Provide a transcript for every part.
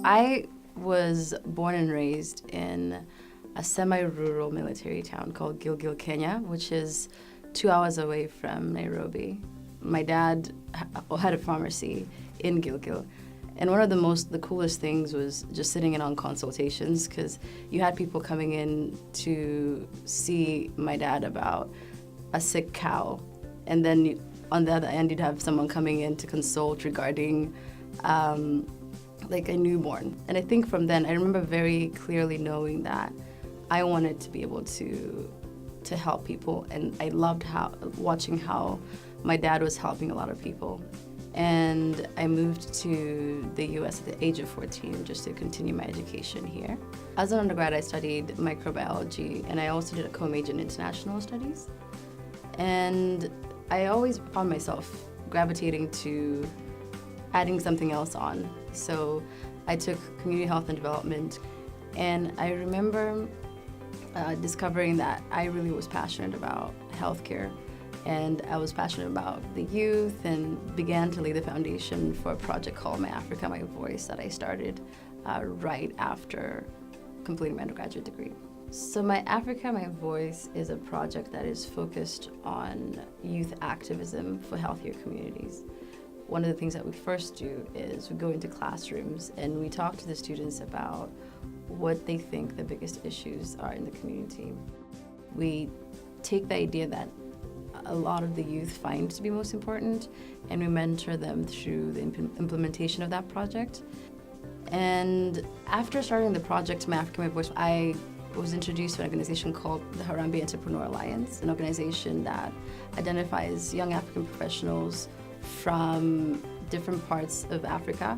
I was born and raised in a semi-rural military town called Gilgil, Kenya, which is 2 hours away from Nairobi. My dad had a pharmacy in Gilgil. And one of the coolest things was just sitting in on consultations, because you had people coming in to see my dad about a sick cow. And then on the other end, you'd have someone coming in to consult regarding like a newborn. And I think from then, I remember very clearly knowing that I wanted to be able to help people. And I loved watching how my dad was helping a lot of people. And I moved to the US at the age of 14 just to continue my education here. As an undergrad, I studied microbiology, and I also did a co-major in international studies. And I always found myself gravitating to adding something else on. So I took community health and development, and I remember discovering that I really was passionate about healthcare. And I was passionate about the youth and began to lay the foundation for a project called My Africa, My Voice that I started right after completing my undergraduate degree. So My Africa, My Voice is a project that is focused on youth activism for healthier communities. One of the things that we first do is we go into classrooms and we talk to the students about what they think the biggest issues are in the community. We take the idea that a lot of the youth find to be most important, and we mentor them through the implementation of that project. And after starting the project, My Africa, My Voice, I was introduced to an organization called the Harambee Entrepreneur Alliance, an organization that identifies young African professionals from different parts of Africa.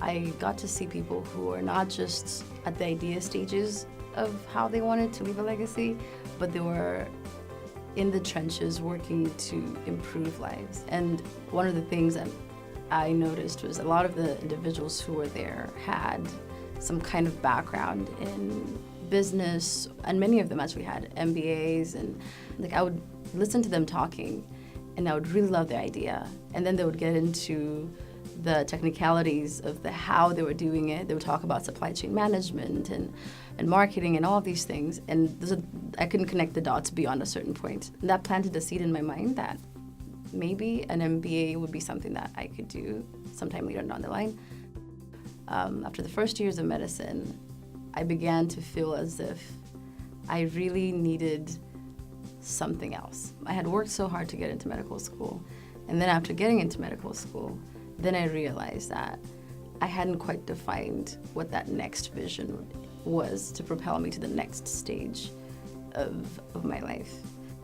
I got to see people who are not just at the idea stages of how they wanted to leave a legacy, but they were in the trenches working to improve lives. And one of the things that I noticed was a lot of the individuals who were there had some kind of background in business, and many of them actually had MBAs, and like I would listen to them talking and I would really love their idea. And then they would get into the technicalities of how they were doing it. They would talk about supply chain management and marketing and all of these things. And I couldn't connect the dots beyond a certain point. And that planted a seed in my mind that maybe an MBA would be something that I could do sometime later down the line. After the first years of medicine, I began to feel as if I really needed something else. I had worked so hard to get into medical school. And then after getting into medical school, then I realized that I hadn't quite defined what that next vision was to propel me to the next stage of my life.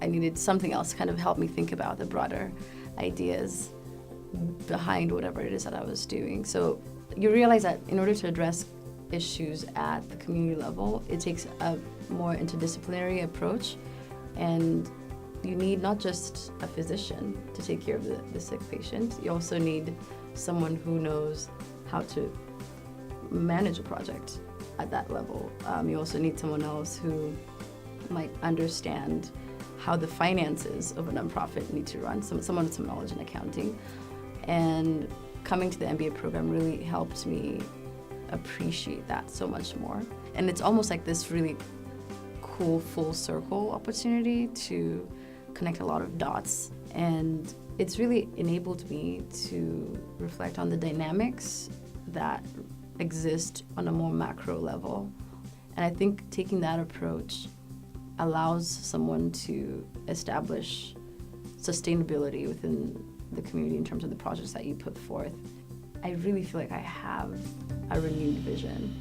I needed something else to kind of help me think about the broader ideas behind whatever it is that I was doing. So you realize that in order to address issues at the community level, it takes a more interdisciplinary approach, and you need not just a physician to take care of the sick patient. You also need someone who knows how to manage a project at that level. You also need someone else who might understand how the finances of a nonprofit need to run, someone with some knowledge in accounting. And coming to the MBA program really helped me appreciate that so much more. And it's almost like this really cool full circle opportunity to connect a lot of dots. And it's really enabled me to reflect on the dynamics that exist on a more macro level. And I think taking that approach allows someone to establish sustainability within the community in terms of the projects that you put forth. I really feel like I have a renewed vision.